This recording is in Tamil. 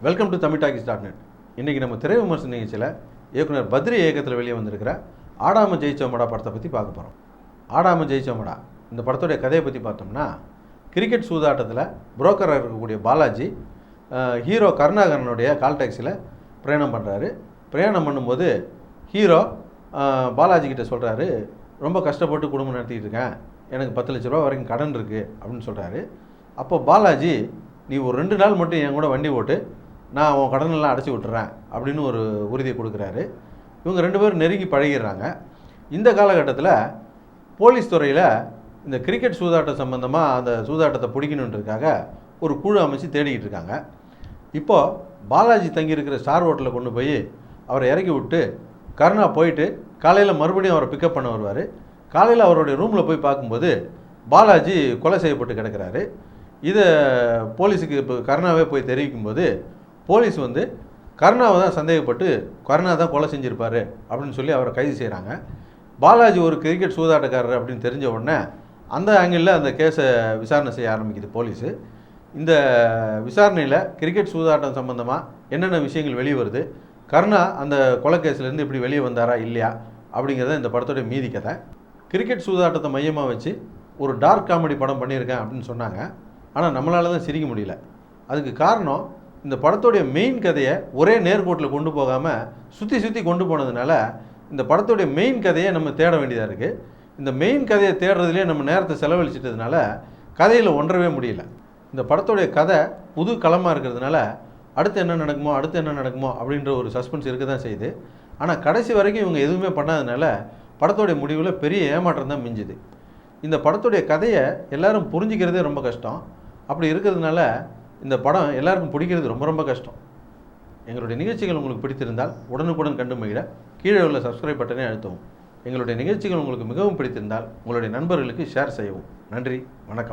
Welcome to தமிழ்டாக்கிஸ்.net. இன்றைக்கி நம்ம திரை விமர்சன நிகழ்ச்சியில் இயக்குனர் பத்ரி இயக்கத்தில் வெளியே வந்திருக்கிற ஆடாம ஜெயிச்சோமடா படத்தை பற்றி பார்க்க போகிறோம். ஆடாம ஜெயிச்சோமடா இந்த படத்துடைய கதையை பற்றி பார்த்தோம்னா, கிரிக்கெட் சூதாட்டத்தில் புரோக்கராக இருக்கக்கூடிய பாலாஜி ஹீரோ கருணாகரனுடைய கால் டாக்ஸியில் பிரயாணம் பண்ணுறாரு. பிரயாணம் பண்ணும்போது ஹீரோ பாலாஜி கிட்ட சொல்கிறாரு, ரொம்ப கஷ்டப்பட்டு குடும்பம் நடத்திக்கிட்டு இருக்கேன், எனக்கு 10 லட்ச ரூபா வரைக்கும் கடன் இருக்குது அப்படின்னு சொல்கிறாரு. அப்போ பாலாஜி, நீ ஒரு 2 நாள் மட்டும் என் கூட வண்டி ஓட்டு, நான் உன் கடனெல்லாம் அடைச்சி விட்டுறேன் அப்படின்னு ஒரு உறுதியை கொடுக்குறாரு. இவங்க 2 பேரும் நெருங்கி பழகிடுறாங்க. இந்த காலகட்டத்தில் போலீஸ் துறையில் இந்த கிரிக்கெட் சூதாட்டம் சம்மந்தமாக அந்த சூதாட்டத்தை பிடிக்கணுன்றதுக்காக ஒரு குழு அமைச்சு தேடிக்கிட்டு இருக்காங்க. இப்போது பாலாஜி தங்கியிருக்கிற ஸ்டார் ஹோட்டலில் கொண்டு போய் அவரை இறக்கி விட்டு கருணா போயிட்டு காலையில் மறுபடியும் அவரை பிக்கப் பண்ண வருவார். காலையில் அவருடைய ரூமில் போய் பார்க்கும்போது பாலாஜி கொலை செய்யப்பட்டு கிடக்கிறாரு. இதை போலீஸுக்கு இப்போ கருணாவே போய் தெரிவிக்கும்போது போலீஸ் கருணாவை தான் சந்தேகப்பட்டு கருணா தான் கொலை செஞ்சுருப்பார் அப்படின்னு சொல்லி அவரை கைது செய்கிறாங்க. பாலாஜி ஒரு கிரிக்கெட் சூதாட்டக்காரர் அப்படின்னு தெரிஞ்ச உடனே அந்த ஆங்கிளில் அந்த கேஸை விசாரணை செய்ய ஆரம்பிக்குது போலீஸு. இந்த விசாரணையில் கிரிக்கெட் சூதாட்டம் சம்மந்தமாக என்னென்ன விஷயங்கள் வெளியே வருது, கருணா அந்த கொலை கேஸ்லேருந்து இப்படி வெளியே வந்தாரா இல்லையா அப்படிங்கிறத இந்த படத்தோடைய மீதி கதை. கிரிக்கெட் சூதாட்டத்தை மையமாக வச்சு ஒரு டார்க் காமெடி படம் பண்ணியிருக்கேன் அப்படின்னு சொன்னாங்க. ஆனால் நம்மளால் தான் சிரிக்க முடியல. அதுக்கு காரணம், இந்த படத்துடைய மெயின் கதையை ஒரே நேர்கோட்டில் கொண்டு போகாமல் சுற்றி கொண்டு போனதுனால இந்த படத்துடைய மெயின் கதையை நம்ம தேட வேண்டியதாக இருக்குது. இந்த மெயின் கதையை தேடுறதுலேயே நம்ம நேரத்தை செலவழிச்சிட்டதுனால கதையில் ஒன்றவே முடியல. இந்த படத்துடைய கதை புது களமாக இருக்கிறதுனால அடுத்து என்ன நடக்குமோ அப்படின்ற ஒரு சஸ்பென்ஸ் இருக்க தான் செய்யுது. ஆனால் கடைசி வரைக்கும் இவங்க எதுவுமே பண்ணாததுனால படத்துடைய முடிவில் பெரிய ஏமாற்றம் தான் மிஞ்சுது. இந்த படத்துடைய கதையை எல்லாரும் புரிஞ்சிக்கிறதே ரொம்ப கஷ்டம். அப்படி இருக்கிறதுனால இந்த படம் எல்லாருக்கும் பிடிக்கிறது ரொம்ப கஷ்டம். எங்களுடைய நிகழ்ச்சிகள் உங்களுக்கு பிடித்திருந்தால் உடனுக்குடன் கண்டு மகிழ கீழே உள்ள சப்ஸ்கிரைப் பட்டனை அழுத்தவும். எங்களுடைய நிகழ்ச்சிகள் உங்களுக்கு மிகவும் பிடித்திருந்தால் உங்களுடைய நண்பர்களுக்கு ஷேர் செய்யவும். நன்றி, வணக்கம்.